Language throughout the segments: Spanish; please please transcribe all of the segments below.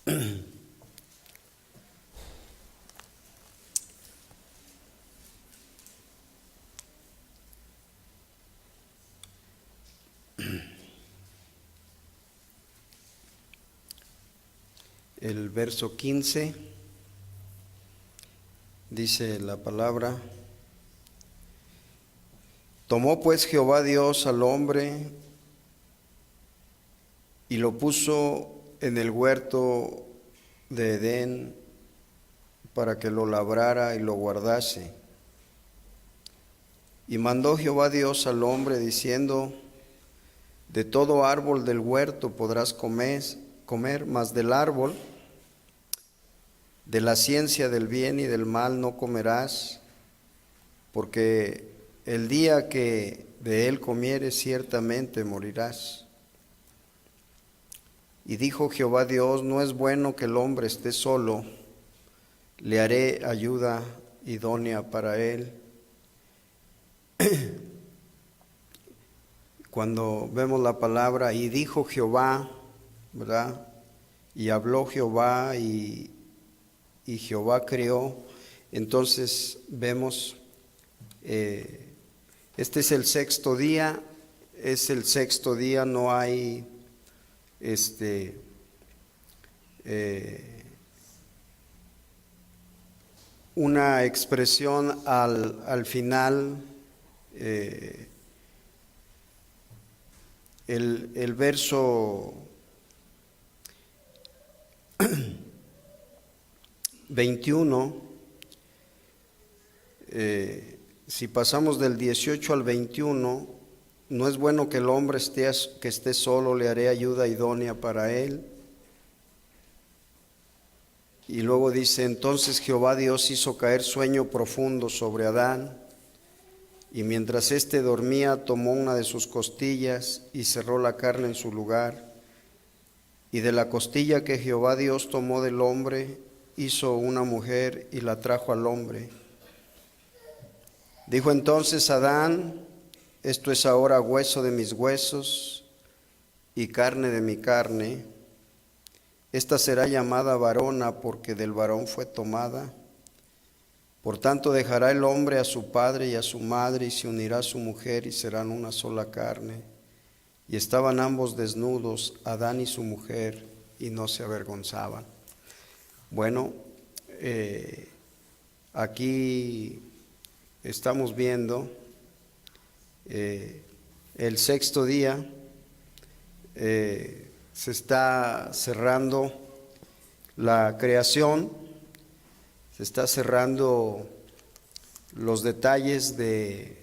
El verso 15 dice la palabra: Tomó pues Jehová Dios al hombre y lo puso en el huerto de Edén para que lo labrara y lo guardase. Y mandó Jehová Dios al hombre diciendo: De todo árbol del huerto podrás comer, mas del árbol de la ciencia del bien y del mal no comerás, porque el día que de él comieres ciertamente morirás. Y dijo Jehová Dios: No es bueno que el hombre esté solo, le haré ayuda idónea para él. Cuando vemos la palabra y dijo Jehová, ¿verdad? Y habló Jehová y Jehová creó, entonces vemos, este es el sexto día, no hay una expresión al final. El verso 21, si pasamos del 18 al 21, no es bueno que el hombre esté solo, le haré ayuda idónea para él. Y luego dice: Entonces Jehová Dios hizo caer sueño profundo sobre Adán, y mientras éste dormía, tomó una de sus costillas y cerró la carne en su lugar. Y de la costilla que Jehová Dios tomó del hombre, hizo una mujer y la trajo al hombre. Dijo entonces Adán: Esto es ahora hueso de mis huesos y carne de mi carne. Esta será llamada varona, porque del varón fue tomada. Por tanto dejará el hombre a su padre y a su madre, y se unirá a su mujer, y serán una sola carne. Y estaban ambos desnudos, Adán y su mujer, y no se avergonzaban. Bueno, aquí estamos viendo el sexto día. Se está cerrando la creación. Se está cerrando los detalles de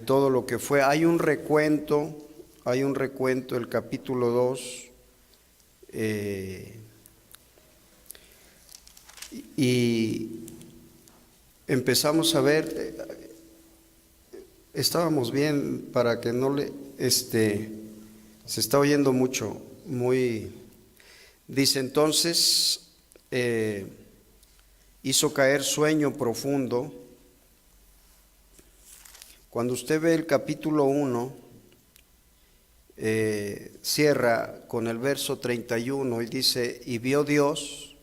todo lo que fue. Hay un recuento, el capítulo 2, y empezamos a ver, estábamos bien para que no se está oyendo mucho, muy... Dice entonces, hizo caer sueño profundo. Cuando usted ve el capítulo 1, cierra con el verso 31 y dice: y vio Dios,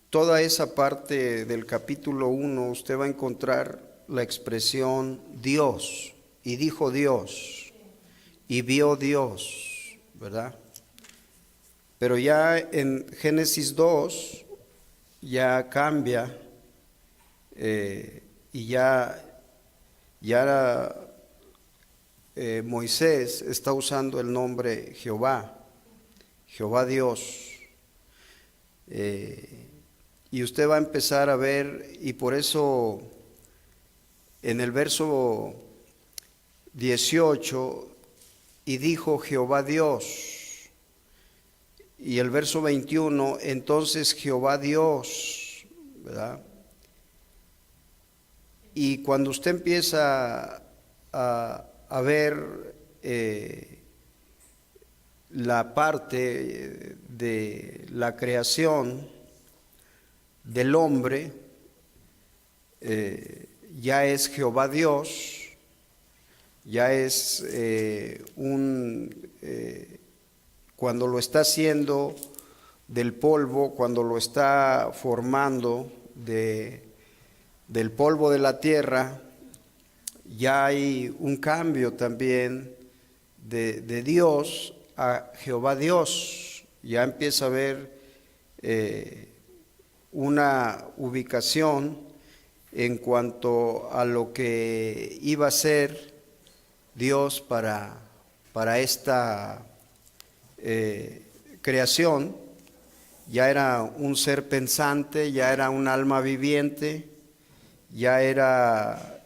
toda esa parte del capítulo 1 usted va a encontrar la expresión Dios, y dijo Dios, y vio Dios, ¿verdad? Pero ya en Génesis 2 ya cambia, y ya Moisés está usando el nombre Jehová Dios, y usted va a empezar a ver, y por eso en el verso 18, y dijo Jehová Dios, y el verso 21, entonces Jehová Dios, ¿verdad? Y cuando usted empieza a ver la parte de la creación del hombre, ya es Jehová Dios, ya es cuando lo está haciendo del polvo, cuando lo está formando del polvo de la tierra, ya hay un cambio también de Dios a Jehová Dios. Ya empieza a haber una ubicación en cuanto a lo que iba a ser Dios para esta creación. Ya era un ser pensante, ya era un alma viviente, ya era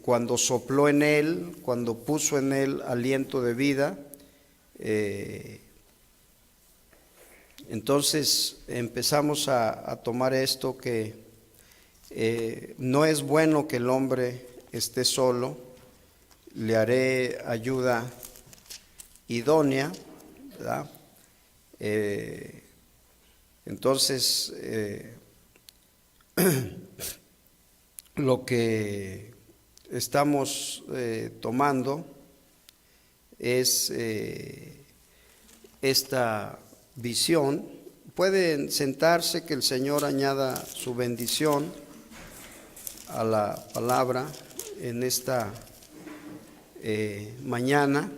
cuando sopló en él, cuando puso en él aliento de vida. Entonces empezamos a tomar esto que no es bueno que el hombre esté solo, le haré ayuda idónea, ¿verdad? Entonces, lo que estamos tomando es esta visión. Pueden sentarse, que el Señor añada su bendición a la palabra en esta mañana.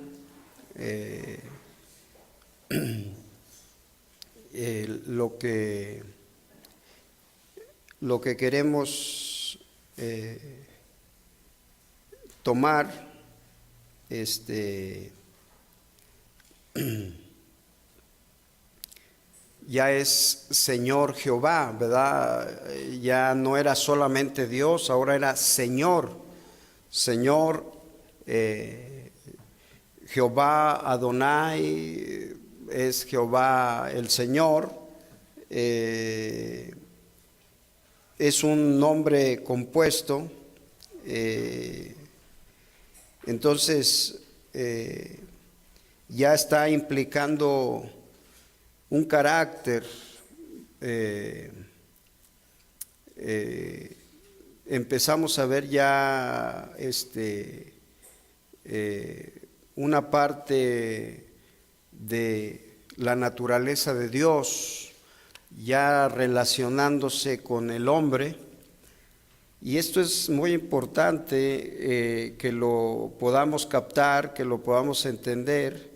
Lo que queremos tomar ya es Señor Jehová, ¿verdad? Ya no era solamente Dios, ahora era Señor Jehová Adonai, es Jehová el Señor. Es un nombre compuesto. Entonces ya está implicando un carácter. Empezamos a ver ya una parte de la naturaleza de Dios ya relacionándose con el hombre, y esto es muy importante que lo podamos captar, que lo podamos entender.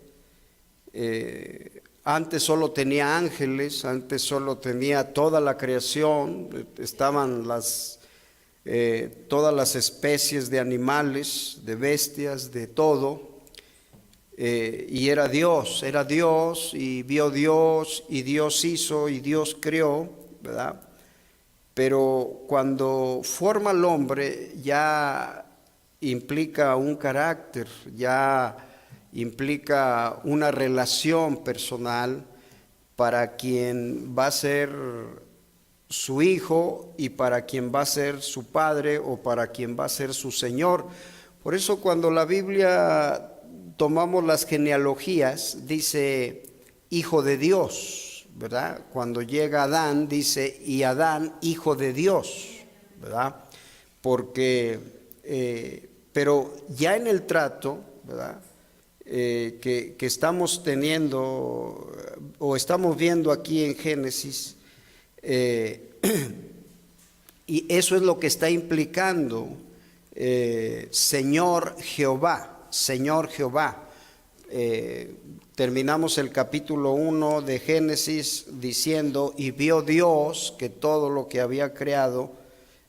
Antes solo tenía ángeles, antes solo tenía toda la creación, estaban todas las especies de animales, de bestias, de todo. Y era Dios, y vio Dios, y Dios hizo, y Dios creó, ¿verdad? Pero cuando forma al hombre ya implica un carácter, ya implica una relación personal para quien va a ser su hijo y para quien va a ser su padre o para quien va a ser su Señor. Por eso cuando la Biblia tomamos las genealogías, dice hijo de Dios, ¿verdad? Cuando llega Adán, dice y Adán, hijo de Dios, ¿verdad? Porque, pero ya en el trato, ¿verdad? Que estamos teniendo o estamos viendo aquí en Génesis, y eso es lo que está implicando Señor Jehová. Señor Jehová. Terminamos el capítulo 1 de Génesis diciendo, y vio Dios que todo lo que había creado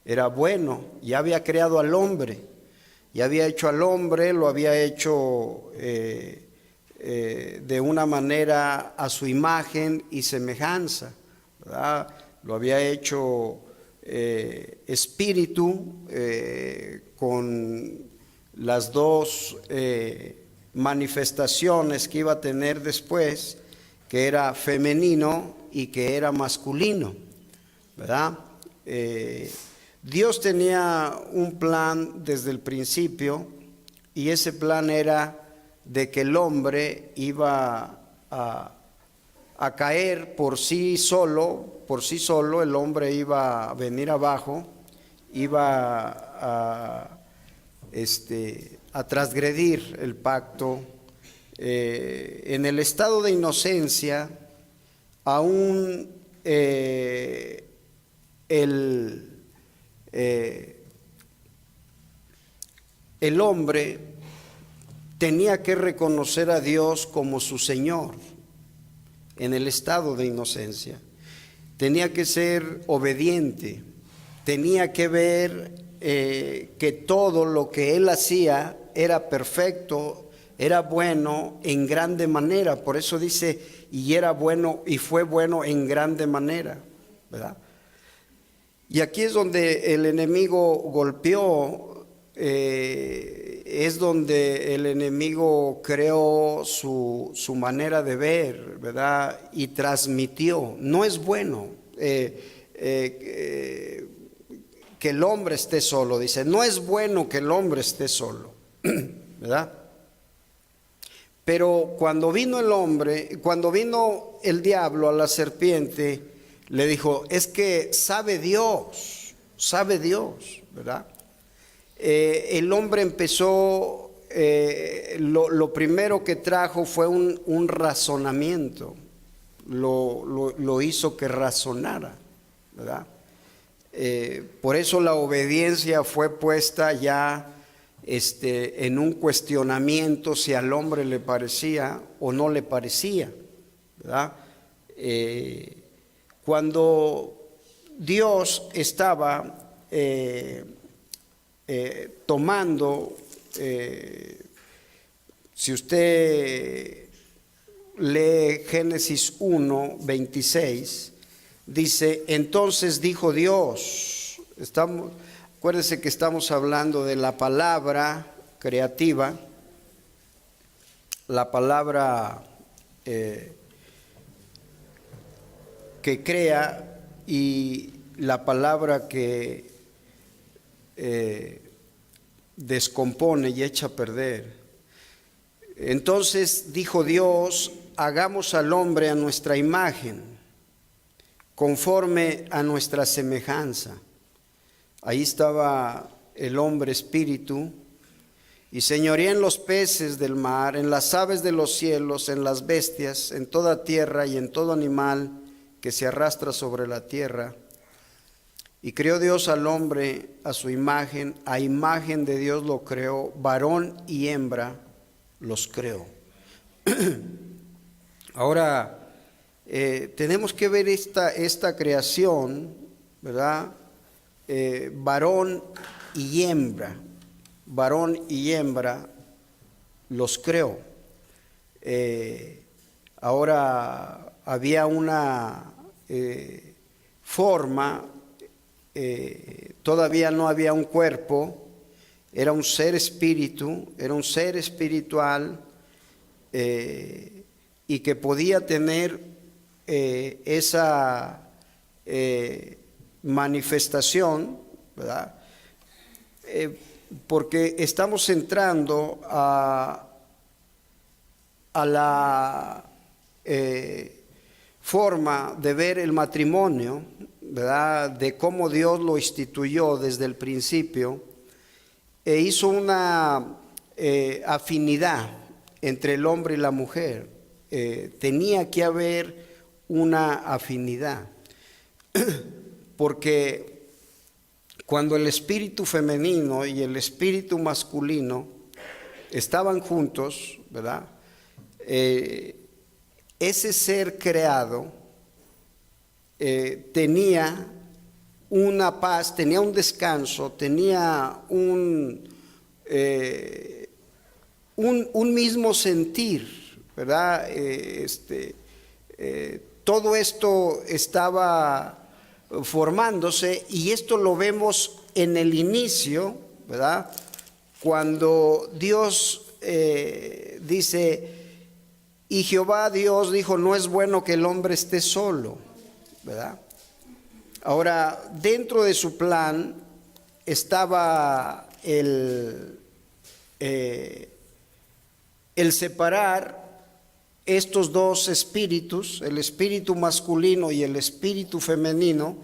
era bueno. Ya había creado al hombre, ya había hecho al hombre, lo había hecho de una manera a su imagen y semejanza, ¿verdad? Lo había hecho espíritu con las dos manifestaciones que iba a tener después, que era femenino y que era masculino, ¿verdad? Dios tenía un plan desde el principio, y ese plan era de que el hombre iba a caer por sí solo, el hombre iba a venir abajo, iba a transgredir el pacto. En el estado de inocencia, aún el hombre tenía que reconocer a Dios como su Señor. En el estado de inocencia tenía que ser obediente, tenía que ver que todo lo que él hacía era perfecto, era bueno en grande manera. Por eso dice, y era bueno y fue bueno en grande manera, ¿verdad? Y aquí es donde el enemigo golpeó, es donde el enemigo creó su manera de ver, ¿verdad? Y transmitió. No es bueno que el hombre esté solo, dice, no es bueno que el hombre esté solo, ¿verdad? Pero cuando vino el hombre, cuando vino el diablo a la serpiente, le dijo, es que sabe Dios, ¿verdad? El hombre empezó, lo primero que trajo fue un razonamiento, lo hizo que razonara, ¿verdad? Por eso la obediencia fue puesta ya en un cuestionamiento si al hombre le parecía o no le parecía, ¿verdad? Cuando Dios estaba tomando, si usted lee Génesis 1:26, dice, entonces dijo Dios, acuérdense que estamos hablando de la palabra creativa, la palabra que crea y la palabra que descompone y echa a perder. Entonces dijo Dios, hagamos al hombre a nuestra imagen, conforme a nuestra semejanza. Ahí estaba el hombre espíritu, y señoría en los peces del mar, en las aves de los cielos, en las bestias, en toda tierra y en todo animal que se arrastra sobre la tierra. Y creó Dios al hombre a su imagen, a imagen de Dios lo creó, varón y hembra los creó. Ahora, tenemos que ver esta creación, ¿verdad? Varón y hembra los creó. Ahora había una forma, todavía no había un cuerpo, era un ser espíritu, era un ser espiritual y que podía tener esa manifestación, ¿verdad? Porque estamos entrando a la forma de ver el matrimonio, ¿verdad? De cómo Dios lo instituyó desde el principio e hizo una afinidad entre el hombre y la mujer. Tenía que haber una afinidad, porque cuando el espíritu femenino y el espíritu masculino estaban juntos, ¿verdad? Ese ser creado tenía una paz, tenía un descanso, tenía un mismo sentir, ¿verdad? Todo esto estaba formándose, y esto lo vemos en el inicio, ¿verdad? Cuando Dios dice, y Jehová Dios dijo, no es bueno que el hombre esté solo, ¿verdad? Ahora, dentro de su plan estaba el separar estos dos espíritus, el espíritu masculino y el espíritu femenino,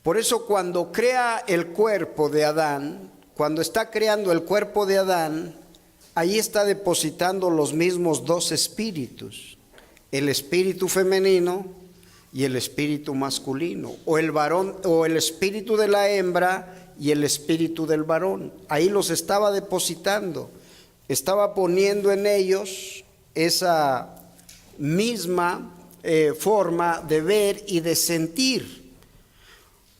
Por eso cuando crea el cuerpo de Adán, cuando está creando el cuerpo de Adán, ahí está depositando los mismos dos espíritus, el espíritu femenino y el espíritu masculino, o el varón, o el espíritu de la hembra y el espíritu del varón. Ahí los estaba depositando, estaba poniendo en ellos esa misma forma de ver y de sentir.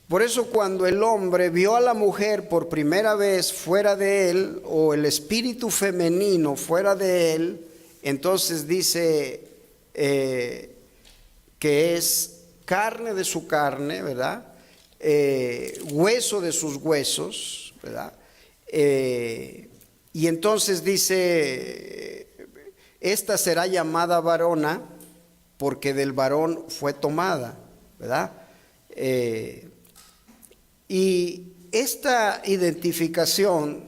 Por eso cuando el hombre vio a la mujer por primera vez fuera de él, o el espíritu femenino fuera de él, entonces dice que es carne de su carne, ¿verdad? Hueso de sus huesos, ¿verdad? Y entonces dice, esta será llamada varona porque del varón fue tomada, ¿verdad? Y esta identificación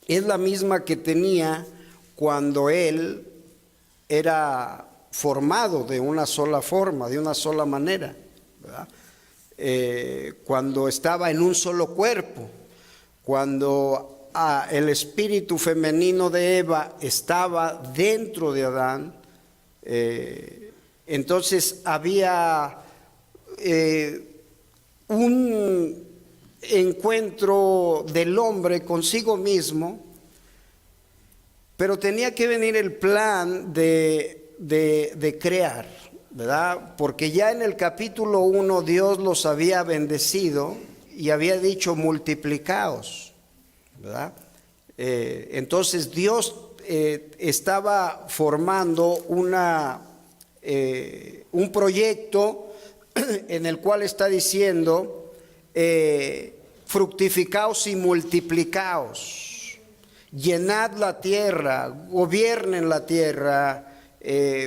es la misma que tenía cuando él era formado de una sola forma, de una sola manera, ¿verdad? Cuando estaba en un solo cuerpo, cuando el espíritu femenino de Eva estaba dentro de Adán, entonces había un encuentro del hombre consigo mismo, pero tenía que venir el plan de crear, ¿verdad? Porque ya en el capítulo 1 Dios los había bendecido y había dicho multiplicaos, ¿verdad? Entonces Dios estaba formando un proyecto en el cual está diciendo fructificaos y multiplicaos, llenad la tierra, gobiernen la tierra,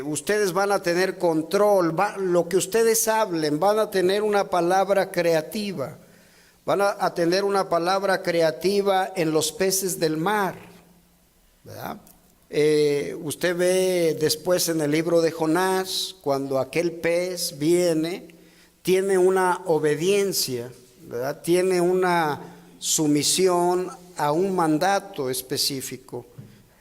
ustedes van a tener control, lo que ustedes hablen, van a tener una palabra creativa, van a tener una palabra creativa en los peces del mar, ¿verdad? Usted ve después en el libro de Jonás, cuando aquel pez viene, tiene una obediencia, ¿verdad? Tiene una sumisión a un mandato específico.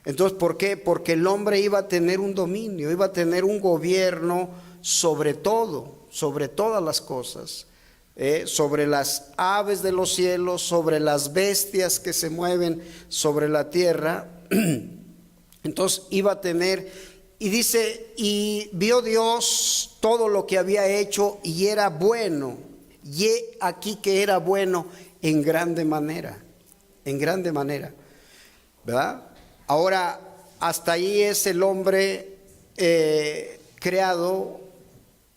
Entonces, ¿por qué? Porque el hombre iba a tener un dominio, iba a tener un gobierno sobre todo, sobre todas las cosas, sobre las aves de los cielos, sobre las bestias que se mueven sobre la tierra. Entonces iba a tener, y dice, y vio Dios todo lo que había hecho y era bueno, y he aquí que era bueno en grande manera, ¿verdad? Ahora, hasta ahí es el hombre creado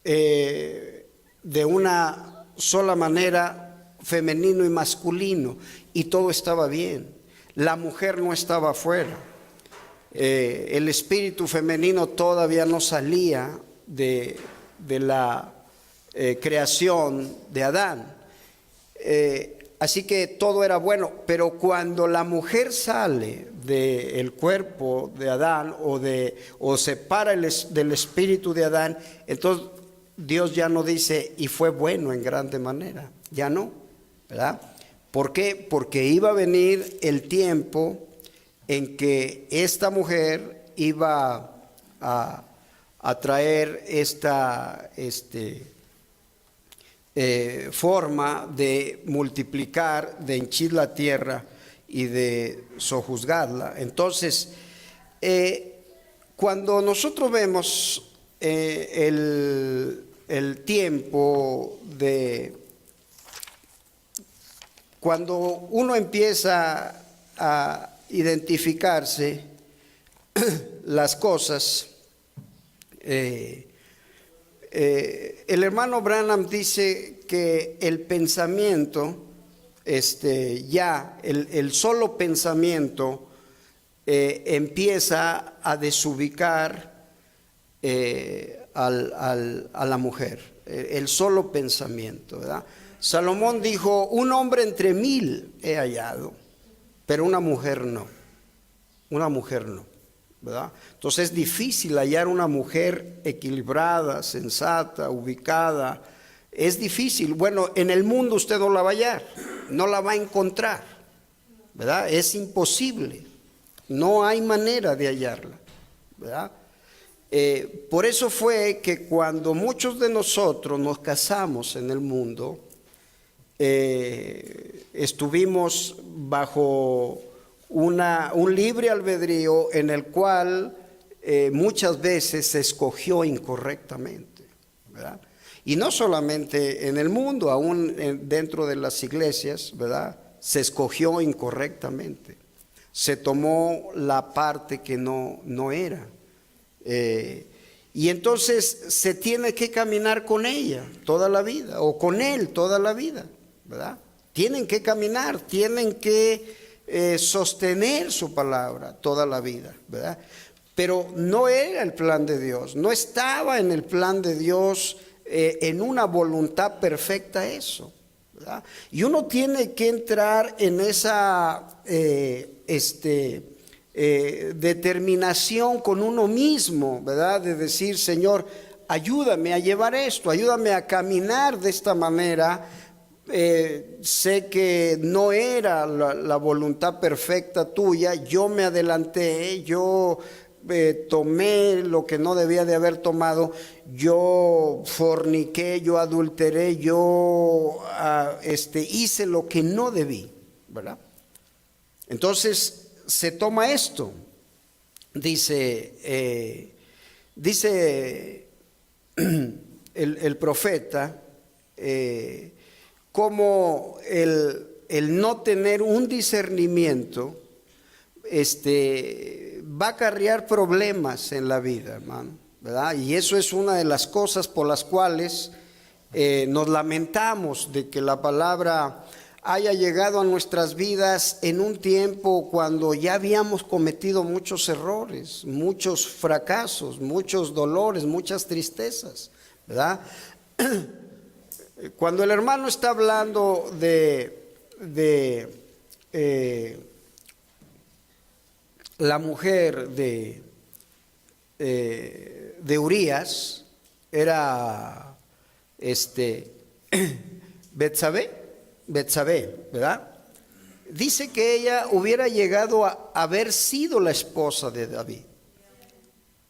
de una sola manera, femenino y masculino, y todo estaba bien. La mujer no estaba afuera. El espíritu femenino todavía no salía de la creación de Adán. Así que todo era bueno, pero cuando la mujer sale del cuerpo de Adán o separa del espíritu de Adán, entonces Dios ya no dice y fue bueno en grande manera, ya no, ¿verdad? ¿Por qué? Porque iba a venir el tiempo en que esta mujer iba a traer esta forma de multiplicar, de henchir la tierra y de sojuzgarla. Entonces, cuando nosotros vemos el tiempo de cuando uno empieza a identificarse las cosas, el hermano Branham dice que el pensamiento, el solo pensamiento empieza a desubicar a la mujer, el solo pensamiento, ¿verdad? Salomón dijo, un hombre entre 1000 he hallado, pero una mujer no, ¿verdad? Entonces es difícil hallar una mujer equilibrada, sensata, ubicada, Es difícil. Bueno, en el mundo usted no la va a hallar, no la va a encontrar, ¿verdad? Es imposible, no hay manera de hallarla, ¿verdad? Por eso fue que cuando muchos de nosotros nos casamos en el mundo, estuvimos bajo un libre albedrío en el cual muchas veces se escogió incorrectamente, ¿verdad? Y no solamente en el mundo, aún dentro de las iglesias, ¿verdad? Se escogió incorrectamente, se tomó la parte que no era. Y entonces se tiene que caminar con ella toda la vida, o con él toda la vida, ¿verdad? Tienen que caminar, tienen que sostener su palabra toda la vida, ¿verdad? Pero no era el plan de Dios, no estaba en el plan de Dios en una voluntad perfecta eso, ¿verdad? Y uno tiene que entrar en esa determinación con uno mismo, ¿verdad? De decir, Señor, ayúdame a llevar esto, ayúdame a caminar de esta manera. Sé que no era la voluntad perfecta tuya, yo me adelanté, yo tomé lo que no debía de haber tomado, yo forniqué, yo adulteré, yo hice lo que no debí, ¿verdad? Entonces se toma esto, dice el profeta, como el no tener un discernimiento va a acarrear problemas en la vida, hermano, ¿verdad? Y eso es una de las cosas por las cuales nos lamentamos de que la palabra haya llegado a nuestras vidas en un tiempo cuando ya habíamos cometido muchos errores, muchos fracasos, muchos dolores, muchas tristezas, ¿verdad? Cuando el hermano está hablando de la mujer de Urías, era Betsabé, ¿verdad? Dice que ella hubiera llegado a haber sido la esposa de David,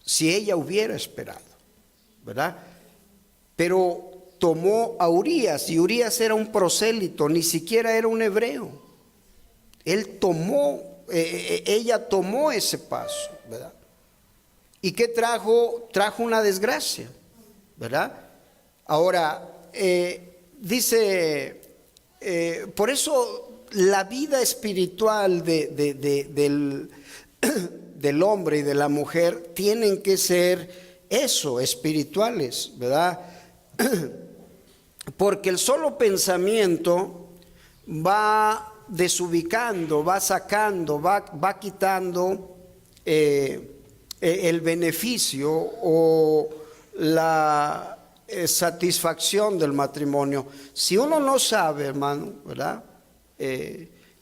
si ella hubiera esperado, ¿verdad? Pero tomó a Urías, y Urías era un prosélito, ni siquiera era un hebreo. Ella tomó ese paso, ¿verdad? ¿Y qué trajo? Trajo una desgracia, ¿verdad? Ahora, dice, por eso la vida espiritual del hombre y de la mujer tienen que ser eso, espirituales, ¿verdad? Porque el solo pensamiento va desubicando, va sacando, va quitando el beneficio o la satisfacción del matrimonio. Si uno no sabe, hermano, ¿verdad?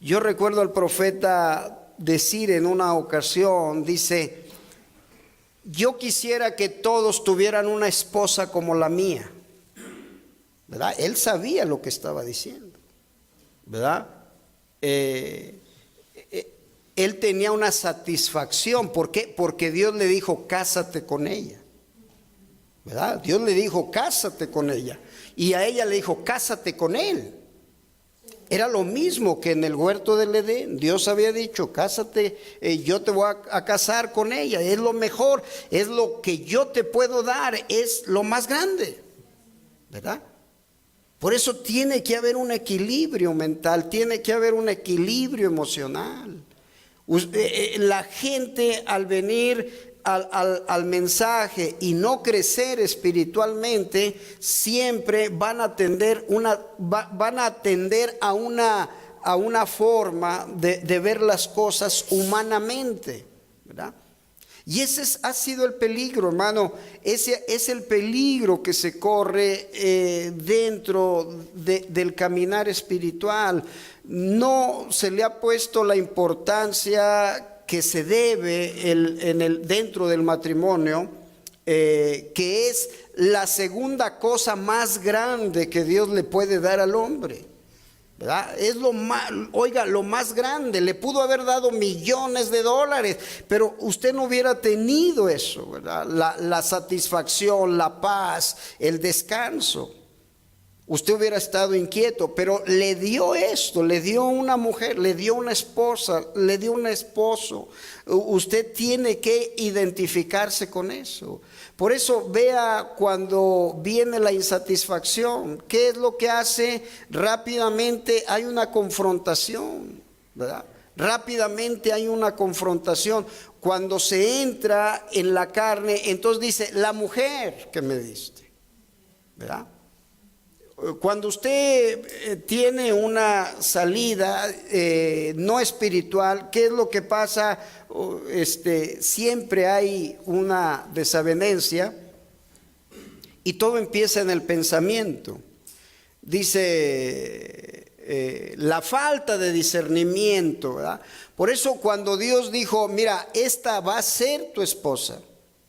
Yo recuerdo al profeta decir en una ocasión, dice, yo quisiera que todos tuvieran una esposa como la mía, ¿verdad? Él sabía lo que estaba diciendo, ¿verdad? Él tenía una satisfacción. ¿Por qué? Porque Dios le dijo, cásate con ella, ¿verdad? Dios le dijo, cásate con ella, y a ella le dijo, cásate con él. Era lo mismo que en el huerto del Edén. Dios había dicho, cásate, yo te voy a casar con ella, es lo mejor, es lo que yo te puedo dar, es lo más grande, ¿verdad? Por eso tiene que haber un equilibrio mental, tiene que haber un equilibrio emocional. La gente al venir al mensaje y no crecer espiritualmente, siempre van a tender a una forma de ver las cosas humanamente, ¿verdad? Y ese ha sido el peligro, hermano. Ese es el peligro que se corre dentro del caminar espiritual. No se le ha puesto la importancia que se debe dentro del matrimonio que es la segunda cosa más grande que Dios le puede dar al hombre, ¿verdad? Es lo más, oiga, lo más grande. Le pudo haber dado millones de dólares, pero usted no hubiera tenido eso, ¿verdad? La satisfacción, la paz, el descanso. Usted hubiera estado inquieto, pero le dio esto, le dio una mujer, le dio una esposa, le dio un esposo. Usted tiene que identificarse con eso. Por eso vea cuando viene la insatisfacción, ¿qué es lo que hace? Rápidamente hay una confrontación, ¿verdad? Rápidamente hay una confrontación. Cuando se entra en la carne, entonces dice, la mujer que me diste, ¿verdad? Cuando usted tiene una salida no espiritual, ¿qué es lo que pasa? Siempre hay una desavenencia y todo empieza en el pensamiento. Dice la falta de discernimiento, ¿verdad? Por eso cuando Dios dijo, mira, esta va a ser tu esposa,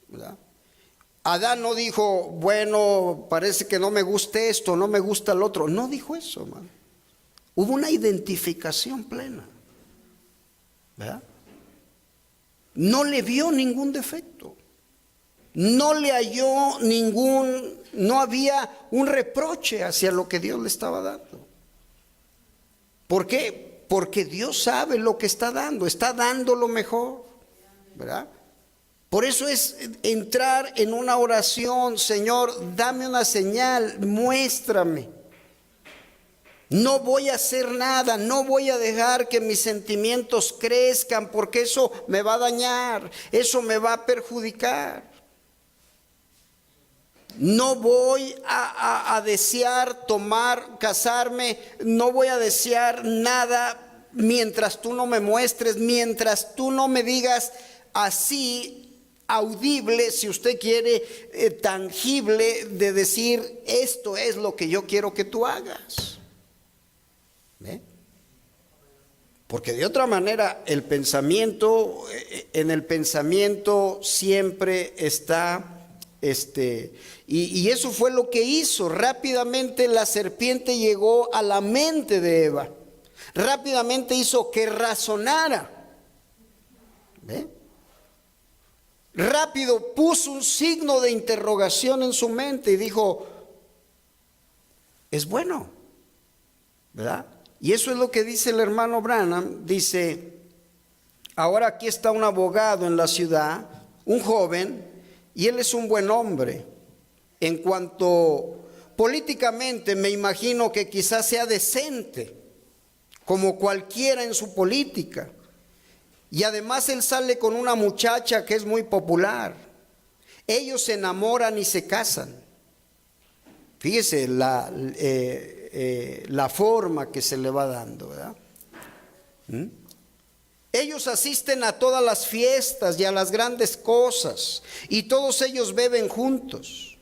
¿verdad? Adán no dijo, bueno, parece que no me gusta esto, no me gusta el otro. No dijo eso, hermano. Hubo una identificación plena, ¿verdad? No le vio ningún defecto. No le halló no había un reproche hacia lo que Dios le estaba dando. ¿Por qué? Porque Dios sabe lo que está dando lo mejor, ¿verdad? Por eso es entrar en una oración, Señor, dame una señal, muéstrame. No voy a hacer nada, no voy a dejar que mis sentimientos crezcan, porque eso me va a dañar, eso me va a perjudicar. No voy a desear casarme, no voy a desear nada mientras tú no me muestres, mientras tú no me digas así, audible, si usted quiere, tangible, de decir, esto es lo que yo quiero que tú hagas. ¿Ve? Porque de otra manera el pensamiento, en el pensamiento siempre está, y eso fue lo que hizo. Rápidamente la serpiente llegó a la mente de Eva, rápidamente hizo que razonara. ¿Ve? Rápido puso un signo de interrogación en su mente y dijo, es bueno, ¿verdad? Y eso es lo que dice el hermano Branham. Dice, ahora aquí está un abogado en la ciudad, un joven, y él es un buen hombre. En cuanto políticamente, me imagino que quizás sea decente, como cualquiera en su política. Y además él sale con una muchacha que es muy popular. Ellos se enamoran y se casan. Fíjese la forma que se le va dando, ¿verdad? Ellos asisten a todas las fiestas y a las grandes cosas, y todos ellos beben juntos.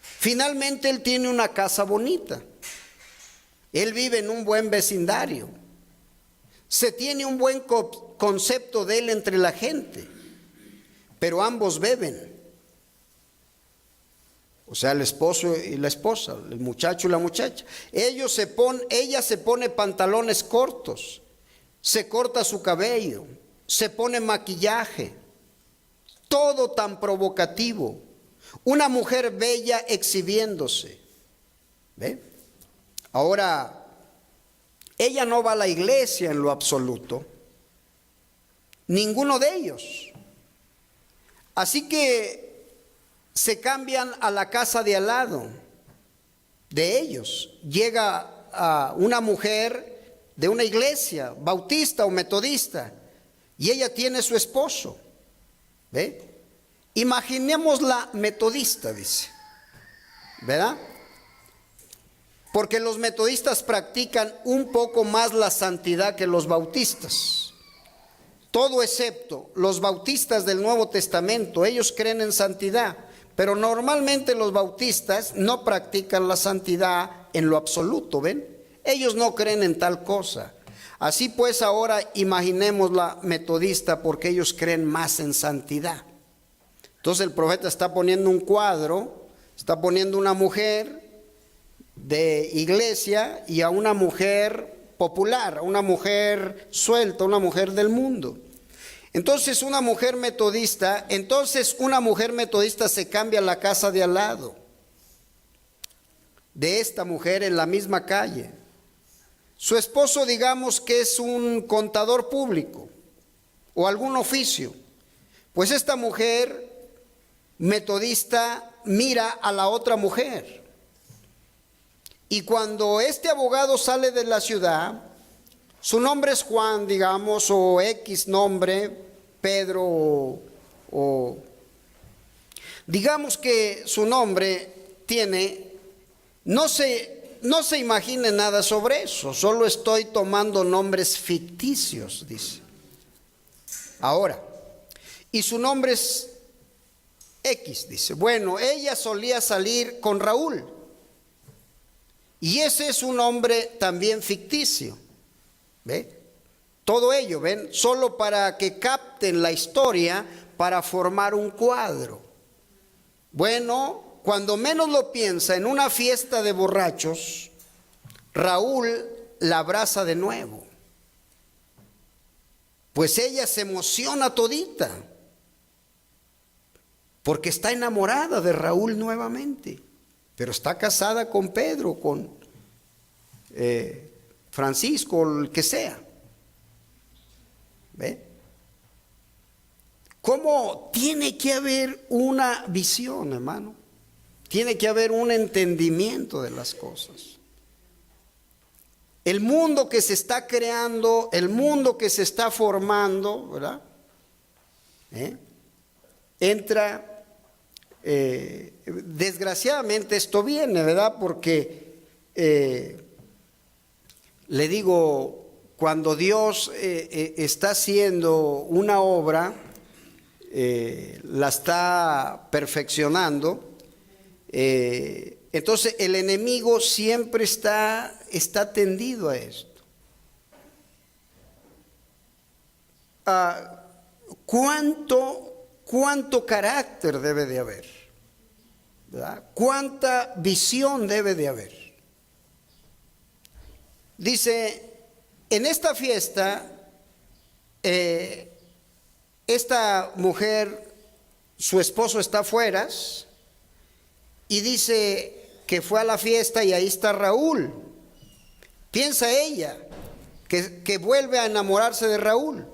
Finalmente él tiene una casa bonita. Él vive en un buen vecindario. Se tiene un buen concepto de él entre la gente, pero ambos beben. O sea, el esposo y la esposa, el muchacho y la muchacha. Ella se pone pantalones cortos, se corta su cabello, se pone maquillaje, todo tan provocativo. Una mujer bella exhibiéndose. ¿Ve? Ahora, ella no va a la iglesia en lo absoluto, ninguno de ellos. Así que se cambian a la casa de al lado de ellos. Llega una mujer de una iglesia, bautista o metodista, y ella tiene su esposo. ¿Ve? Imaginemos la metodista, dice, ¿verdad? Porque los metodistas practican un poco más la santidad que los bautistas. Todo excepto los bautistas del Nuevo Testamento, ellos creen en santidad, pero normalmente los bautistas no practican la santidad en lo absoluto, ¿ven? Ellos no creen en tal cosa. Así pues, ahora imaginemos la metodista, porque ellos creen más en santidad. Entonces el profeta está poniendo un cuadro, está poniendo una mujer de iglesia y a una mujer popular, a una mujer suelta, una mujer del mundo. Entonces una mujer metodista se cambia a la casa de al lado de esta mujer en la misma calle. Su esposo, digamos que es un contador público o algún oficio. Pues esta mujer metodista mira a la otra mujer. Y cuando este abogado sale de la ciudad, su nombre es Juan, digamos, o X nombre, Pedro, o digamos que su nombre tiene, no se imagine nada sobre eso, solo estoy tomando nombres ficticios, dice. Ahora, y su nombre es X, dice. Bueno, ella solía salir con Raúl. Y ese es un hombre también ficticio. ¿Ve? Todo ello, ¿ven? Solo para que capten la historia, para formar un cuadro. Bueno, cuando menos lo piensa, en una fiesta de borrachos, Raúl la abraza de nuevo. Pues ella se emociona todita, porque está enamorada de Raúl nuevamente, pero está casada con Pedro, con Francisco, el que sea. ¿Ve? ¿Cómo tiene que haber una visión, hermano? Tiene que haber un entendimiento de las cosas. El mundo que se está creando, el mundo que se está formando, ¿verdad? Entra, desgraciadamente esto viene, ¿verdad? Porque, le digo, cuando Dios está haciendo una obra, la está perfeccionando, entonces el enemigo siempre está tendido a esto. ¿Cuánto carácter debe de haber? ¿Verdad? ¿Cuánta visión debe de haber? Dice, en esta fiesta, esta mujer, su esposo está afuera, y dice que fue a la fiesta y ahí está Raúl. Piensa ella que vuelve a enamorarse de Raúl.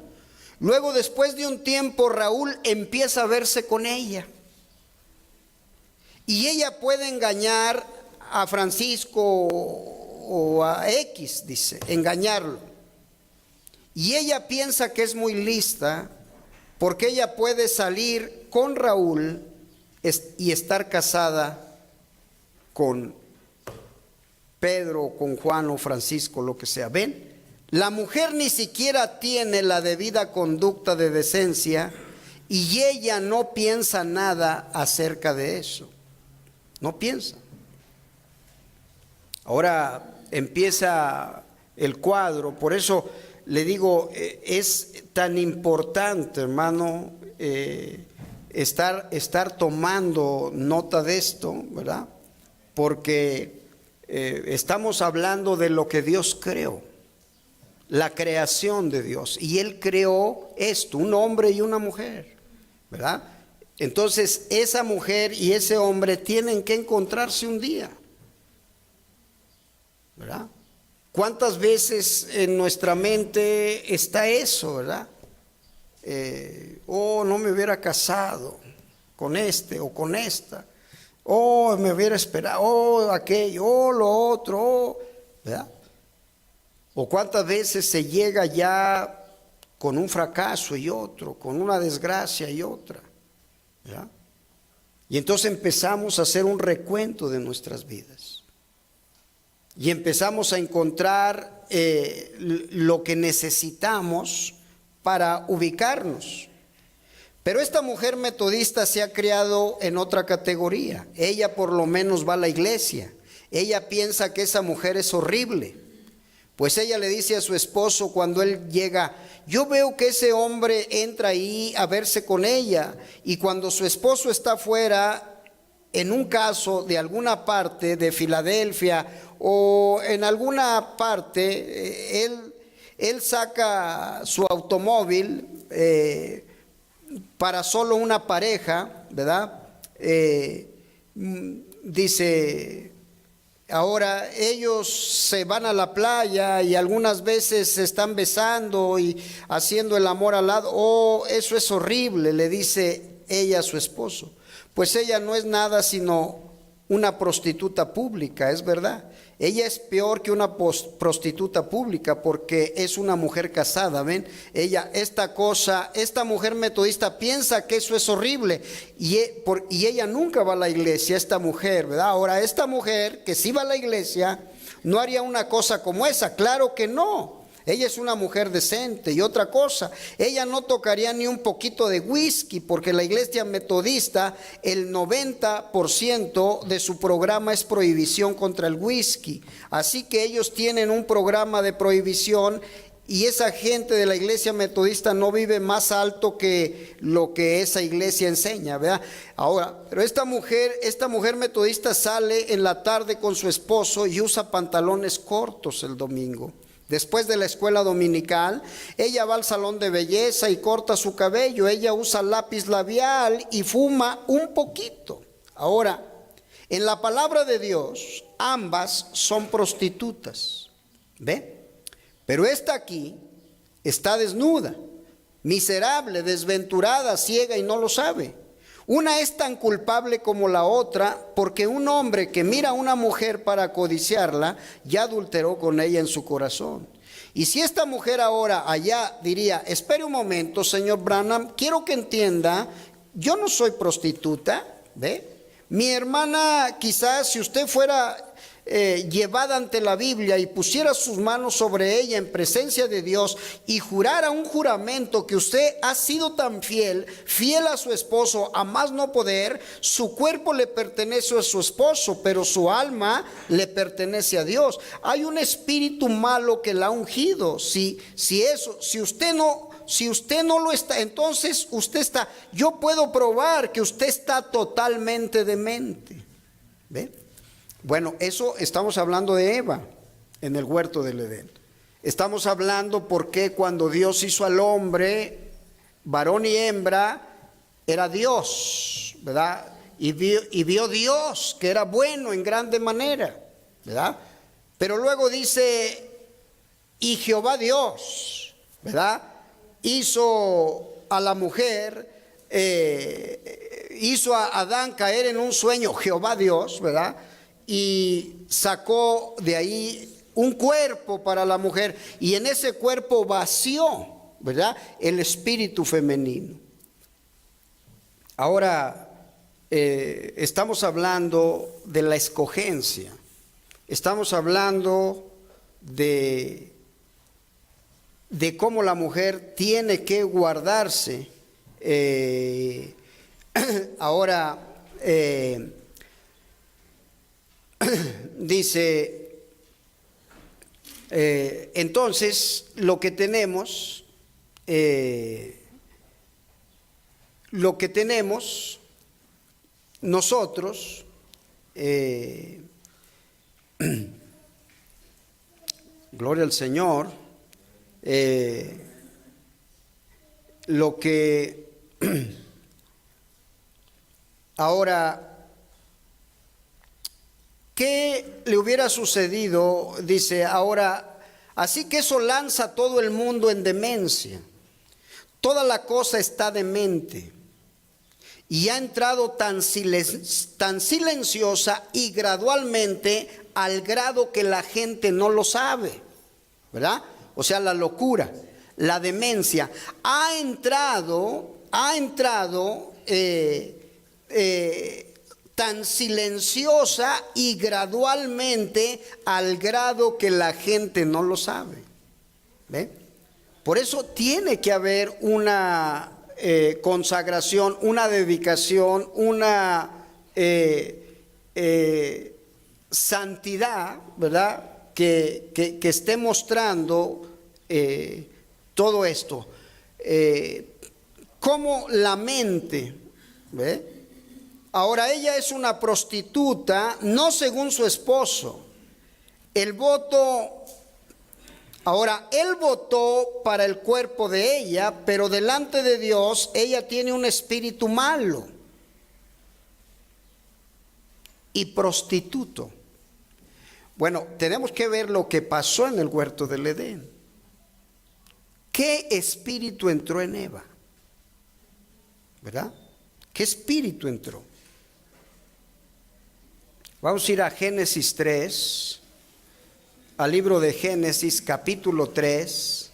Luego, después de un tiempo, Raúl empieza a verse con ella. Y ella puede engañar a Francisco o a X, dice, engañarlo. Y ella piensa que es muy lista porque ella puede salir con Raúl y estar casada con Pedro, con Juan o Francisco, lo que sea. ¿Ven? La mujer ni siquiera tiene la debida conducta de decencia y ella no piensa nada acerca de eso. No piensa. Ahora empieza el cuadro, por eso le digo, es tan importante, hermano, estar tomando nota de esto, ¿verdad? Porque estamos hablando de lo que Dios creó, la creación de Dios, y Él creó esto, un hombre y una mujer, ¿verdad? Entonces esa mujer y ese hombre tienen que encontrarse un día, ¿verdad? ¿Cuántas veces en nuestra mente está eso, verdad? No me hubiera casado con este o con esta, me hubiera esperado, aquello, lo otro, ¿verdad? O cuántas veces se llega ya con un fracaso y otro, con una desgracia y otra, ¿verdad? Y entonces empezamos a hacer un recuento de nuestras vidas. Y empezamos a encontrar lo que necesitamos para ubicarnos. Pero esta mujer metodista se ha criado en otra categoría. Ella por lo menos va a la iglesia. Ella piensa que esa mujer es horrible, Pues ella le dice a su esposo cuando él llega: yo veo que ese hombre entra ahí a verse con ella. Y cuando su esposo está fuera, en un caso de alguna parte de Filadelfia o en alguna parte, él saca su automóvil para solo una pareja, ¿verdad? Dice, ahora ellos se van a la playa y algunas veces se están besando y haciendo el amor al lado. Oh, eso es horrible, le dice ella a su esposo. Pues ella no es nada sino una prostituta pública, es verdad. Ella es peor que una prostituta pública porque es una mujer casada, ¿ven? Esta mujer metodista piensa que eso es horrible y ella nunca va a la iglesia, esta mujer, ¿verdad? Ahora, esta mujer que sí va a la iglesia no haría una cosa como esa, claro que no. Ella es una mujer decente. Y otra cosa, ella no tocaría ni un poquito de whisky, porque la iglesia metodista, el 90% de su programa es prohibición contra el whisky. Así que ellos tienen un programa de prohibición y esa gente de la iglesia metodista no vive más alto que lo que esa iglesia enseña, ¿verdad? Ahora, pero esta mujer metodista sale en la tarde con su esposo y usa pantalones cortos el domingo. Después de la escuela dominical, ella va al salón de belleza y corta su cabello. Ella usa lápiz labial y fuma un poquito. Ahora, en la palabra de Dios, ambas son prostitutas. ¿Ve? Pero esta aquí está desnuda, miserable, desventurada, ciega y no lo sabe. Una es tan culpable como la otra, porque un hombre que mira a una mujer para codiciarla, ya adulteró con ella en su corazón. Y si esta mujer ahora allá diría: espere un momento, señor Branham, quiero que entienda, yo no soy prostituta, ¿ve? Mi hermana, quizás si usted fuera llevada ante la Biblia y pusiera sus manos sobre ella en presencia de Dios y jurara un juramento que usted ha sido tan fiel a su esposo a más no poder, su cuerpo le pertenece a su esposo, pero su alma le pertenece a Dios. Hay un espíritu malo que la ha ungido. Si usted no lo está, entonces usted está, yo puedo probar que usted está totalmente demente. ¿Ve? Bueno, eso estamos hablando de Eva en el huerto del Edén. Estamos hablando porque cuando Dios hizo al hombre, varón y hembra, era Dios, ¿verdad? Y vio Dios que era bueno en grande manera, ¿verdad? Pero luego dice, y Jehová Dios, ¿verdad? Hizo a la mujer, hizo a Adán caer en un sueño, Jehová Dios, ¿verdad? Y sacó de ahí un cuerpo para la mujer y en ese cuerpo vació, ¿verdad?, el espíritu femenino. Ahora estamos hablando de la escogencia, estamos hablando de cómo la mujer tiene que guardarse. Ahora dice, entonces lo que tenemos nosotros, gloria al Señor, lo que ahora, ¿qué le hubiera sucedido? Dice, ahora, así que eso lanza a todo el mundo en demencia. Toda la cosa está demente y ha entrado tan silenciosa y gradualmente al grado que la gente no lo sabe, ¿verdad? O sea, la locura, la demencia ha entrado tan silenciosa y gradualmente al grado que la gente no lo sabe. ¿Ve? Por eso tiene que haber una consagración, una dedicación, una santidad, ¿verdad? que esté mostrando todo esto. Cómo la mente, ¿ve? Ahora ella es una prostituta, no según su esposo. El voto, ahora él votó para el cuerpo de ella, pero delante de Dios ella tiene un espíritu malo y prostituto. Bueno, tenemos que ver lo que pasó en el huerto del Edén. ¿Qué espíritu entró en Eva? ¿Verdad? ¿Qué espíritu entró? Vamos a ir a Génesis 3, al libro de Génesis capítulo 3.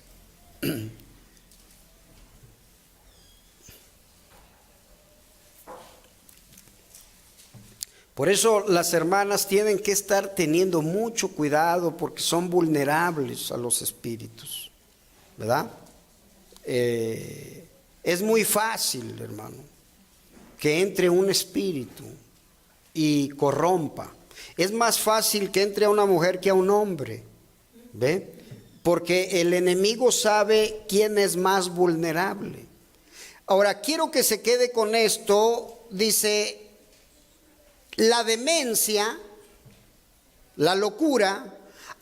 Por eso las hermanas tienen que estar teniendo mucho cuidado porque son vulnerables a los espíritus, ¿verdad? Es muy fácil, hermano, que entre un espíritu y corrompa. Es más fácil que entre a una mujer que a un hombre, ¿ve? Porque el enemigo sabe quién es más vulnerable. Ahora, quiero que se quede con esto. Dice, la demencia, la locura,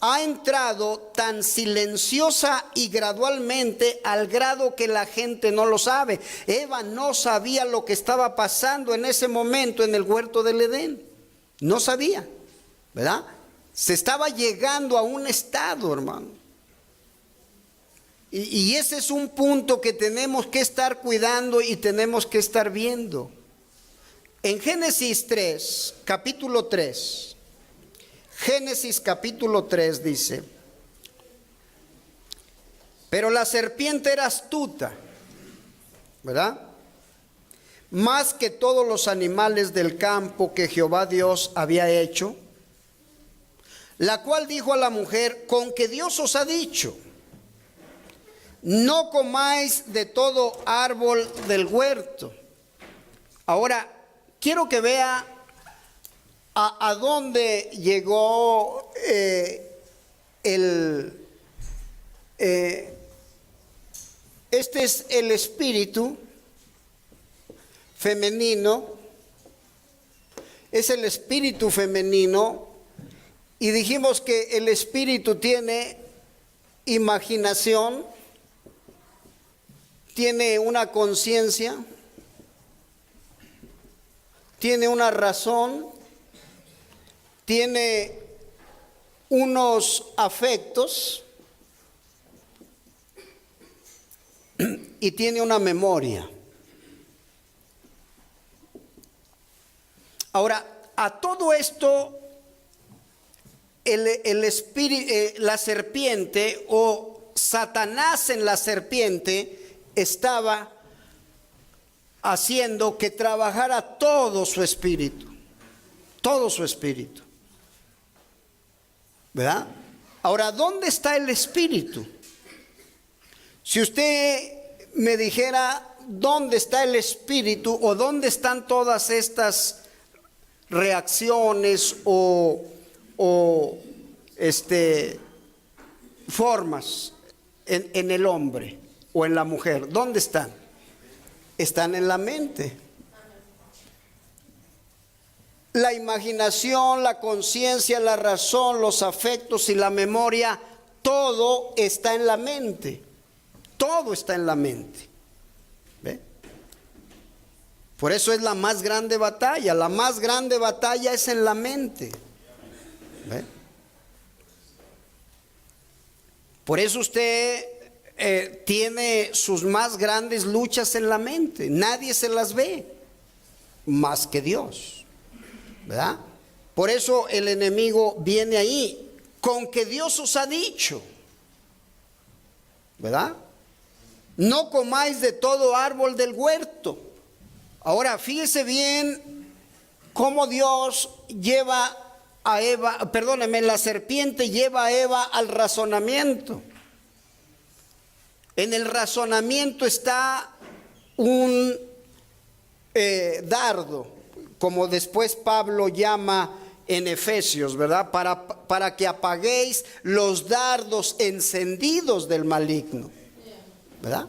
ha entrado tan silenciosa y gradualmente al grado que la gente no lo sabe. Eva no sabía lo que estaba pasando en ese momento en el huerto del Edén. No sabía, ¿verdad? Se estaba llegando a un estado, hermano. Y ese es un punto que tenemos que estar cuidando y tenemos que estar viendo. En Génesis 3, capítulo 3. Génesis capítulo 3 dice, pero la serpiente era astuta, ¿verdad? Más que todos los animales del campo que Jehová Dios había hecho, la cual dijo a la mujer, con que Dios os ha dicho, no comáis de todo árbol del huerto. Ahora, quiero que vea a dónde llegó este es el espíritu femenino, es el espíritu femenino, y dijimos que el espíritu tiene imaginación, tiene una conciencia, tiene una razón, tiene unos afectos y tiene una memoria. Ahora, a todo esto, el espíritu, la serpiente o Satanás en la serpiente estaba haciendo que trabajara todo su espíritu, ¿verdad? Ahora, ¿dónde está el espíritu? Si usted me dijera dónde está el espíritu o dónde están todas estas reacciones o formas en el hombre o en la mujer, ¿dónde están? Están en la mente. La imaginación, la conciencia, la razón, los afectos y la memoria, todo está en la mente. Todo está en la mente. ¿Ve? Por eso es la más grande batalla. La más grande batalla es en la mente. ¿Ve? Por eso usted tiene sus más grandes luchas en la mente. Nadie se las ve más que Dios. ¿Verdad? Por eso el enemigo viene ahí, con que Dios os ha dicho, ¿verdad? No comáis de todo árbol del huerto. Ahora, fíjese bien cómo Dios lleva a Eva, perdóneme, la serpiente lleva a Eva al razonamiento. En el razonamiento está un dardo, como después Pablo llama en Efesios, ¿verdad? Para que apaguéis los dardos encendidos del maligno, ¿verdad?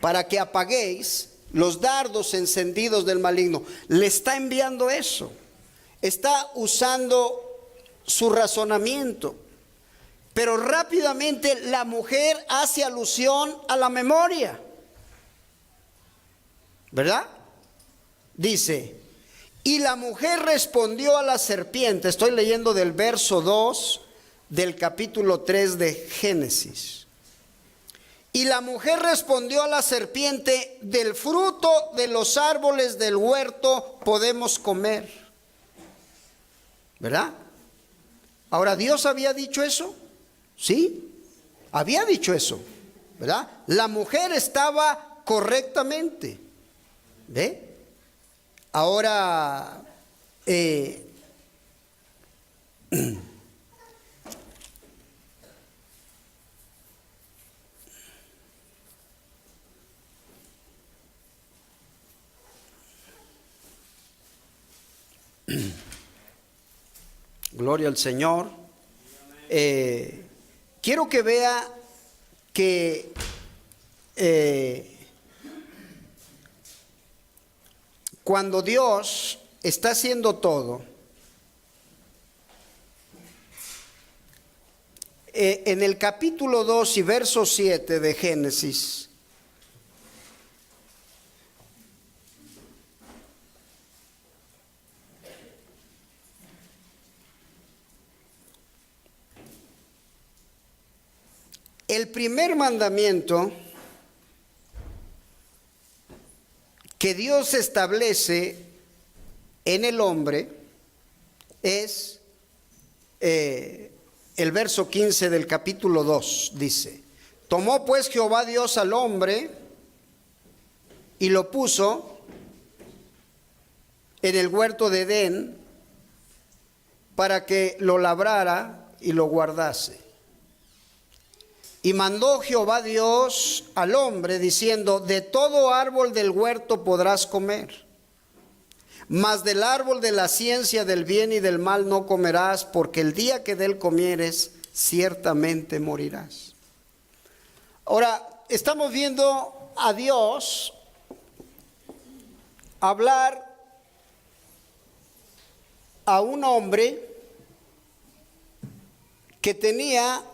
Para que apaguéis los dardos encendidos del maligno. Le está enviando eso. Está usando su razonamiento. Pero rápidamente la mujer hace alusión a la memoria, ¿verdad? Dice, y la mujer respondió a la serpiente. Estoy leyendo del verso 2 del capítulo 3 de Génesis. Y la mujer respondió a la serpiente, del fruto de los árboles del huerto podemos comer, ¿verdad? Ahora, ¿Dios había dicho eso? Sí, había dicho eso, ¿verdad? La mujer estaba correctamente, ¿ve? Ahora, gloria al Señor. Quiero que vea que cuando Dios está haciendo todo, en el capítulo 2 y verso 7 de Génesis, el primer mandamiento que Dios establece en el hombre es el verso 15 del capítulo 2, dice, tomó pues Jehová Dios al hombre y lo puso en el huerto de Edén para que lo labrara y lo guardase. Y mandó Jehová Dios al hombre diciendo, de todo árbol del huerto podrás comer, mas del árbol de la ciencia del bien y del mal no comerás, porque el día que de él comieres, ciertamente morirás. Ahora, estamos viendo a Dios hablar a un hombre que tenía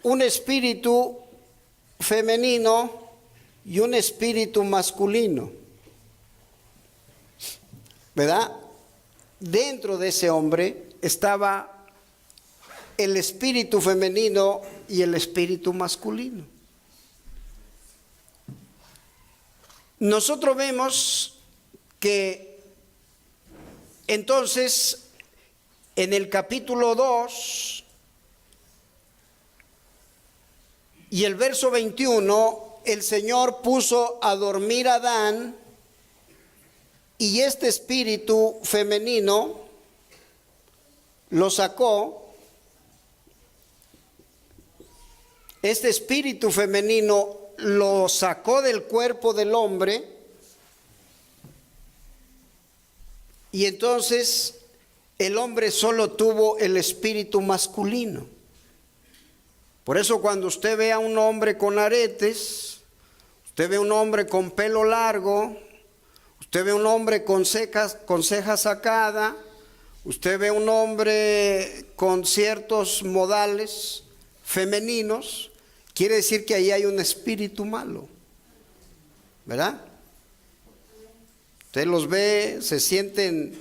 un espíritu femenino y un espíritu masculino, ¿verdad? Dentro de ese hombre estaba el espíritu femenino y el espíritu masculino. Nosotros vemos que entonces en el capítulo 2 y el verso 21, el Señor puso a dormir a Adán y este espíritu femenino lo sacó. Este espíritu femenino lo sacó del cuerpo del hombre y entonces el hombre solo tuvo el espíritu masculino. Por eso cuando usted ve a un hombre con aretes, usted ve a un hombre con pelo largo, usted ve a un hombre con ceja sacada, usted ve a un hombre con ciertos modales femeninos, quiere decir que ahí hay un espíritu malo, ¿verdad? Usted los ve, se sienten.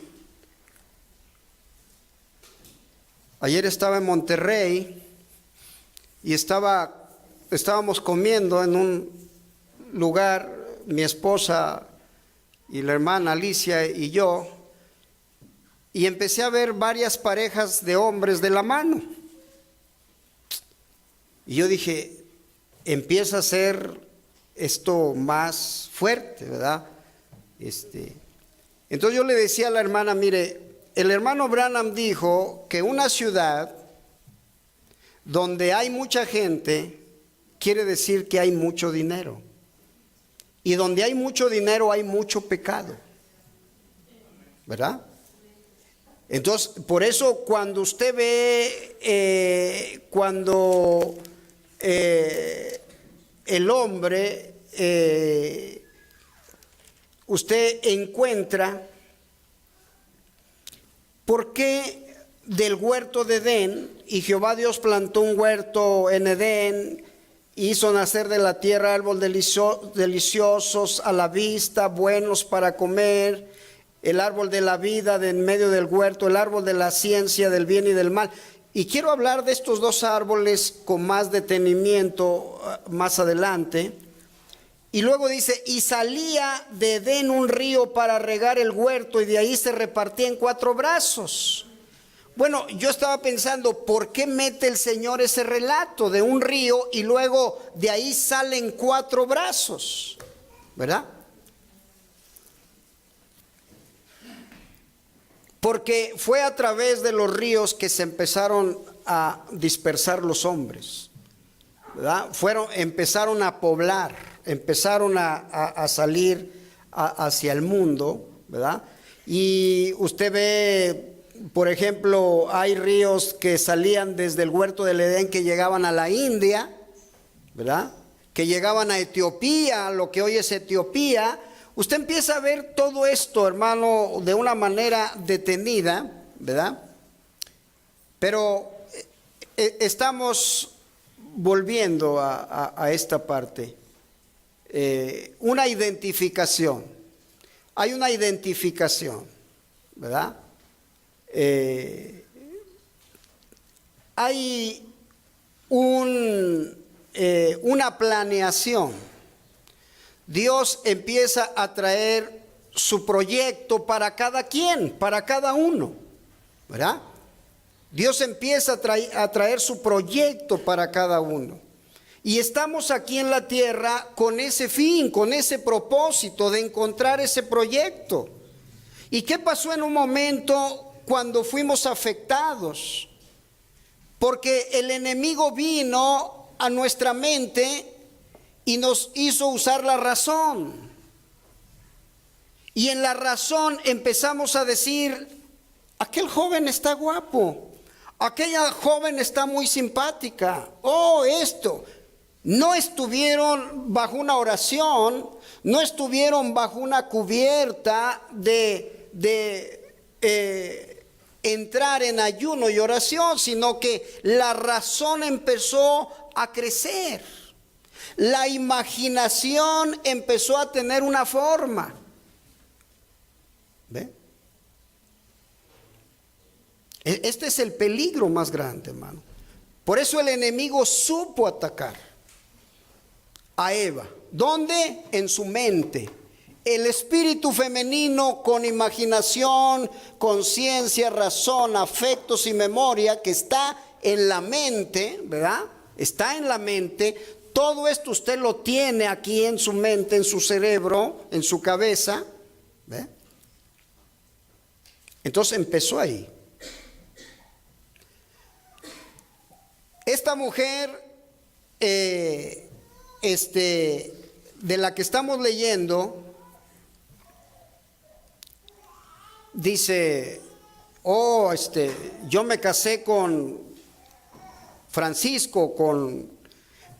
Ayer estaba en Monterrey y estábamos comiendo en un lugar, mi esposa y la hermana Alicia y yo, y empecé a ver varias parejas de hombres de la mano. Y yo dije, empieza a ser esto más fuerte, ¿verdad? Entonces yo le decía a la hermana, mire, el hermano Branham dijo que una ciudad donde hay mucha gente quiere decir que hay mucho dinero. Y donde hay mucho dinero hay mucho pecado, ¿verdad? Entonces, por eso cuando usted ve, el hombre, usted encuentra por qué del huerto de Edén, y Jehová Dios plantó un huerto en Edén, hizo nacer de la tierra árboles deliciosos a la vista, buenos para comer, el árbol de la vida de en medio del huerto, el árbol de la ciencia del bien y del mal. Y quiero hablar de estos dos árboles con más detenimiento más adelante. Y luego dice, y salía de Edén un río para regar el huerto, y de ahí se repartía en 4 brazos. Bueno, yo estaba pensando, ¿por qué mete el Señor ese relato de un río y luego de ahí salen 4 brazos? ¿Verdad? Porque fue a través de los ríos que se empezaron a dispersar los hombres, ¿verdad? Empezaron a poblar, empezaron a salir hacia el mundo, ¿verdad? Y usted ve, por ejemplo, hay ríos que salían desde el huerto del Edén que llegaban a la India, ¿verdad? Que llegaban a Etiopía, lo que hoy es Etiopía. Usted empieza a ver todo esto, hermano, de una manera detenida, ¿verdad? Pero estamos volviendo a esta parte. Una identificación. Hay una identificación, ¿verdad? Hay una planeación. Dios empieza a traer su proyecto para cada quien, para cada uno, ¿verdad? Dios empieza a traer su proyecto para cada uno. Y estamos aquí en la tierra con ese fin, con ese propósito de encontrar ese proyecto. ¿Y qué pasó en un momento cuando fuimos afectados? Porque el enemigo vino a nuestra mente y nos hizo usar la razón. Y en la razón empezamos a decir, aquel joven está guapo, aquella joven está muy simpática, esto. No estuvieron bajo una oración, no estuvieron bajo una cubierta de entrar en ayuno y oración, sino que la razón empezó a crecer. La imaginación empezó a tener una forma. ¿Ve? Este es el peligro más grande, hermano. Por eso el enemigo supo atacar a Eva. ¿Dónde? En su mente. El espíritu femenino con imaginación, conciencia, razón, afectos y memoria que está en la mente, ¿verdad? Está en la mente. Todo esto usted lo tiene aquí en su mente, en su cerebro, en su cabeza. ¿Ve? Entonces empezó ahí. Esta mujer, de la que estamos leyendo, dice, yo me casé con Francisco,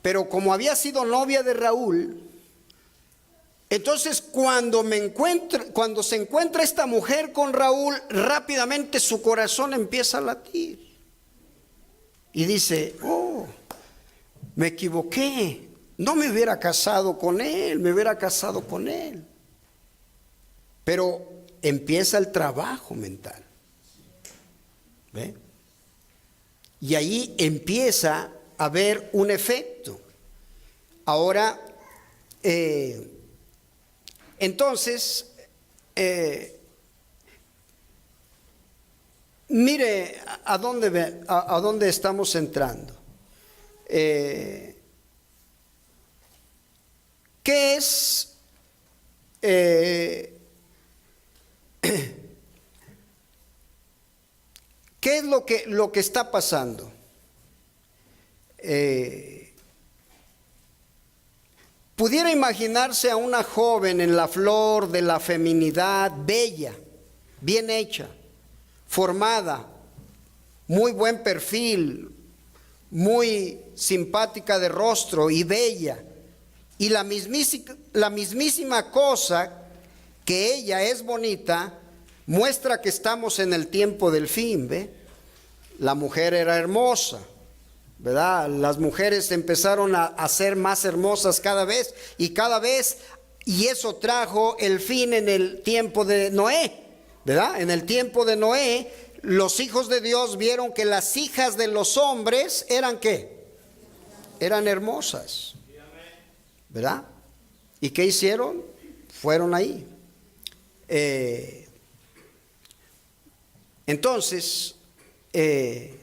pero como había sido novia de Raúl, entonces cuando se encuentra esta mujer con Raúl, rápidamente su corazón empieza a latir. Y dice, me equivoqué, no me hubiera casado con él, me hubiera casado con él. Pero empieza el trabajo mental. ¿Ve? Y ahí empieza a haber un efecto. Ahora, entonces, mire a dónde estamos entrando. ¿Qué es ¿qué es lo que está pasando? Pudiera imaginarse a una joven en la flor de la feminidad, bella, bien hecha, formada, muy buen perfil, muy simpática de rostro y bella. Y la mismísima cosa que ella es bonita muestra que estamos en el tiempo del fin, ¿ve? La mujer era hermosa, ¿verdad? Las mujeres empezaron a ser más hermosas cada vez, y eso trajo el fin en el tiempo de Noé, ¿verdad? En el tiempo de Noé, los hijos de Dios vieron que las hijas de los hombres eran ¿qué? Eran hermosas, ¿verdad? ¿Y qué hicieron? Fueron ahí. Entonces, ¿qué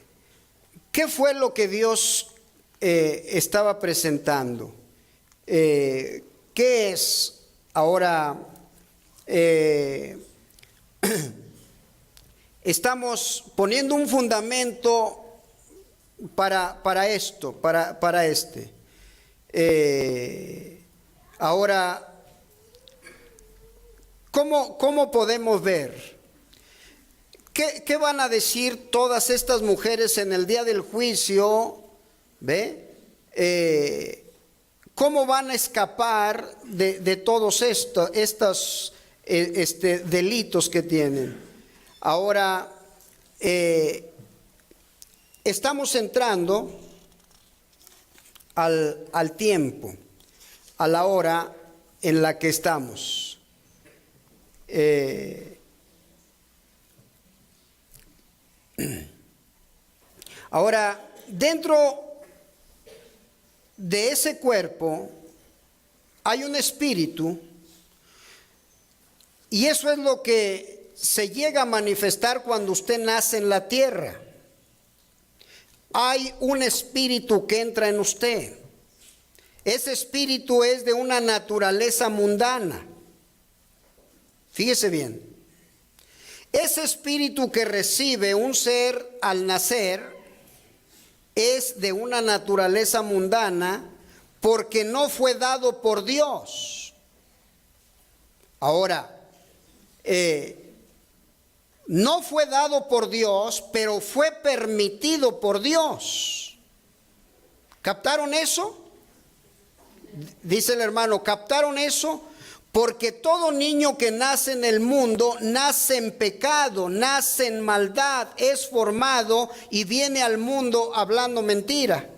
fue lo que Dios estaba presentando? ¿Qué es ahora? Estamos poniendo un fundamento para esto, para este. Ahora, ¿cómo podemos ver? ¿Qué van a decir todas estas mujeres en el día del juicio? ¿Ve? ¿Cómo van a escapar de todos estos delitos que tienen? Ahora, estamos entrando al tiempo, a la hora en la que estamos. Ahora, dentro de ese cuerpo hay un espíritu, y eso es lo que se llega a manifestar cuando usted nace en la tierra. Hay un espíritu que entra en usted. Ese espíritu es de una naturaleza mundana. Fíjese bien. Ese espíritu que recibe un ser al nacer es de una naturaleza mundana porque no fue dado por Dios. Ahora, no fue dado por Dios, pero fue permitido por Dios. ¿Captaron eso? Dice el hermano, ¿captaron eso? Porque todo niño que nace en el mundo nace en pecado, nace en maldad, es formado y viene al mundo hablando mentira.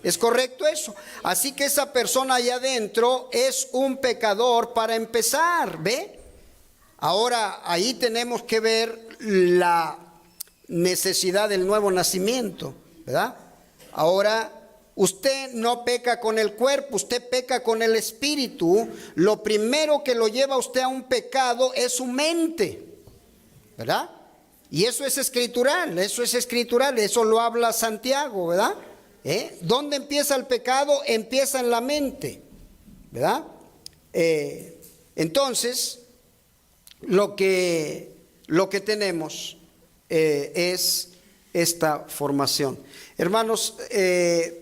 ¿Es correcto eso? Así que esa persona allá adentro es un pecador para empezar, ¿ve? Ahora ahí tenemos que ver la necesidad del nuevo nacimiento, ¿verdad? Ahora, usted no peca con el cuerpo, usted peca con el espíritu. Lo primero que lo lleva a usted a un pecado es su mente, ¿verdad? Y eso es escritural, eso lo habla Santiago, ¿verdad? ¿Dónde empieza el pecado? Empieza en la mente, ¿verdad? Entonces, lo que tenemos es esta formación. Hermanos,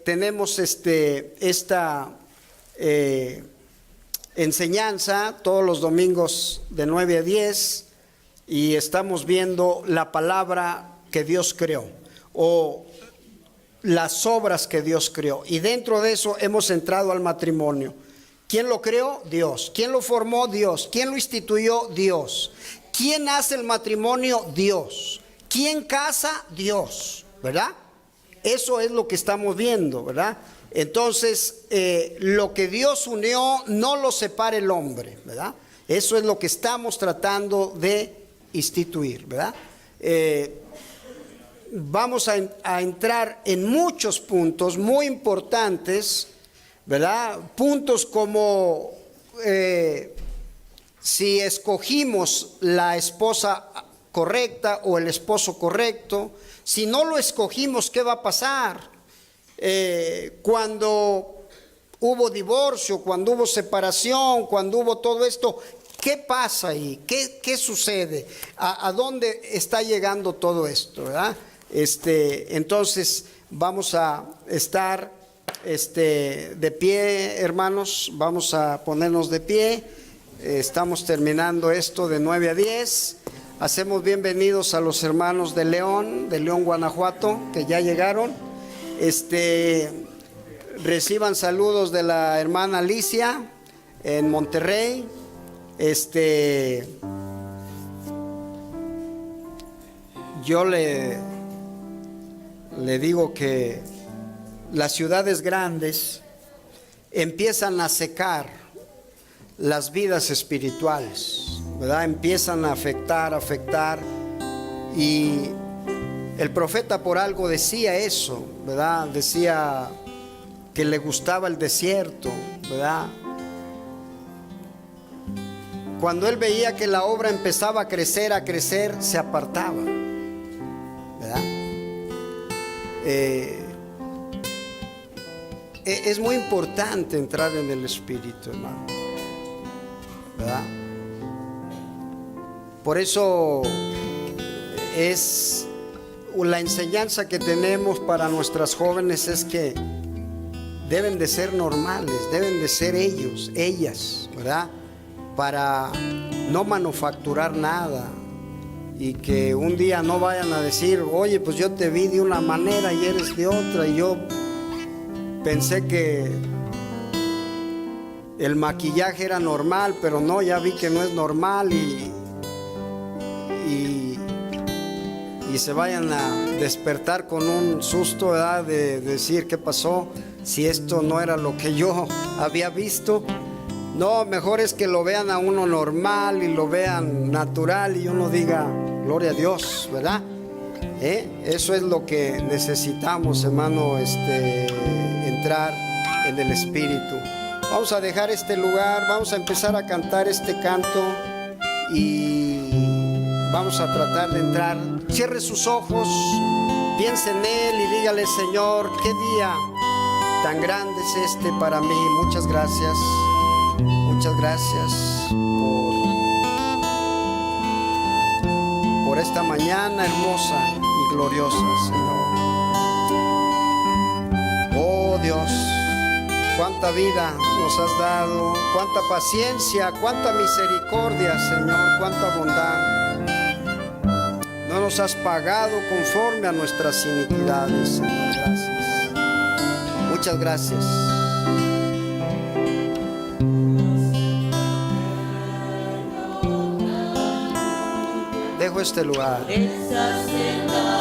tenemos esta enseñanza todos los domingos de 9 a 10 y estamos viendo la palabra que Dios creó o las obras que Dios creó, y dentro de eso hemos entrado al matrimonio. ¿Quién lo creó? Dios. ¿Quién lo formó? Dios. ¿Quién lo instituyó? Dios. ¿Quién hace el matrimonio? Dios. ¿Quién casa? Dios, ¿verdad? Eso es lo que estamos viendo, ¿verdad? Entonces, lo que Dios unió no lo separa el hombre, ¿verdad? Eso es lo que estamos tratando de instituir, ¿verdad? Vamos a entrar en muchos puntos muy importantes, ¿verdad? Puntos como si escogimos la esposa correcta o el esposo correcto. Si no lo escogimos, ¿qué va a pasar? Cuando hubo divorcio, cuando hubo separación, cuando hubo todo esto, ¿qué pasa ahí? ¿Qué sucede? ¿A dónde está llegando todo esto, verdad? Entonces vamos a estar de pie, hermanos, vamos a ponernos de pie. Estamos terminando esto de 9 a 10. Hacemos bienvenidos a los hermanos de León, Guanajuato, que ya llegaron. Reciban saludos de la hermana Alicia en Monterrey. Yo le digo que las ciudades grandes empiezan a secar las vidas espirituales, ¿verdad? Empiezan a afectar, y el profeta por algo decía eso, ¿verdad? Decía que le gustaba el desierto, ¿verdad? Cuando él veía que la obra empezaba a crecer, se apartaba, ¿verdad? Es muy importante entrar en el Espíritu, hermano, ¿verdad? Por eso es la enseñanza que tenemos para nuestras jóvenes, es que deben de ser normales, deben de ser ellos, ellas, ¿verdad? Para no manufacturar nada, y que un día no vayan a decir, oye, pues yo te vi de una manera y eres de otra, y yo pensé que el maquillaje era normal, pero no, ya vi que no es normal, y se vayan a despertar con un susto, ¿verdad? De decir, ¿qué pasó? Si esto no era lo que yo había visto. No, mejor es que lo vean a uno normal y lo vean natural, y uno diga, gloria a Dios, ¿verdad? Eso es lo que necesitamos, hermano, entrar en el Espíritu. Vamos a dejar este lugar, vamos a empezar a cantar este canto y vamos a tratar de entrar. Cierre sus ojos, piense en Él y dígale, Señor, qué día tan grande es este para mí. Muchas gracias por esta mañana hermosa y gloriosa, Señor. Oh Dios, cuánta vida nos has dado, cuánta paciencia, cuánta misericordia, Señor, cuánta bondad. No nos has pagado conforme a nuestras iniquidades, Señor. Gracias. Muchas gracias. Dejo este lugar. Esa senda